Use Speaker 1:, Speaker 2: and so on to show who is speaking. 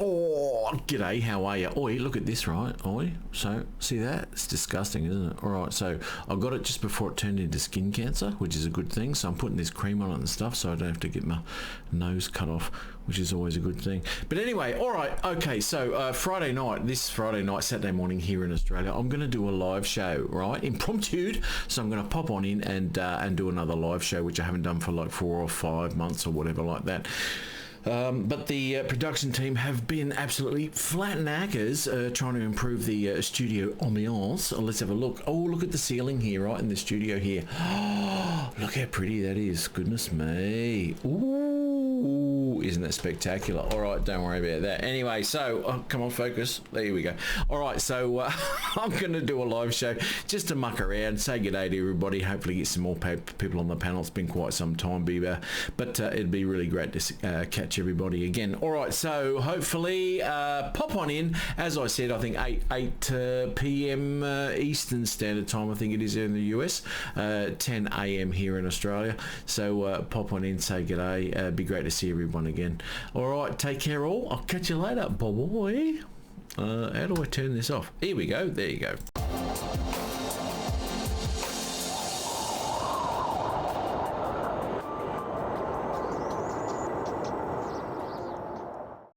Speaker 1: Oh, g'day, how are you? Oi, look at this, right? Oi, so, see that? It's disgusting, isn't it? All right, so I got it just before it turned into skin cancer, which is a good thing. So I'm putting this cream on it and stuff so I don't have to get my nose cut off, which is always a good thing. But anyway, all right, okay, so this Friday night, Saturday morning here in Australia, I'm going to do a live show, right? Impromptu. So I'm going to pop on in and do another live show, which I haven't done for like 4 or 5 months or whatever like that. But the production team have been absolutely flat knackers trying to improve the studio ambiance. Let's have a look. Oh, look at the ceiling here, right in the studio here. Oh, look how pretty that is. Goodness me. Ooh, isn't that spectacular? All right, don't worry about that. Anyway, so come on, focus. There we go. All right, so I'm going to do a live show just to muck around, say g'day to everybody, hopefully get some more people on the panel. It's been quite some time, but it'd be really great to catch everybody again. All right, so hopefully pop on in. As I said, I think 8 p.m. Eastern Standard Time, I think it is in the US, 10 a.m. here in Australia. So pop on in, say g'day. Be great to see everyone again. All right, take care all. I'll catch you later. Bye-bye. How do I turn this off? Here we go. There you go.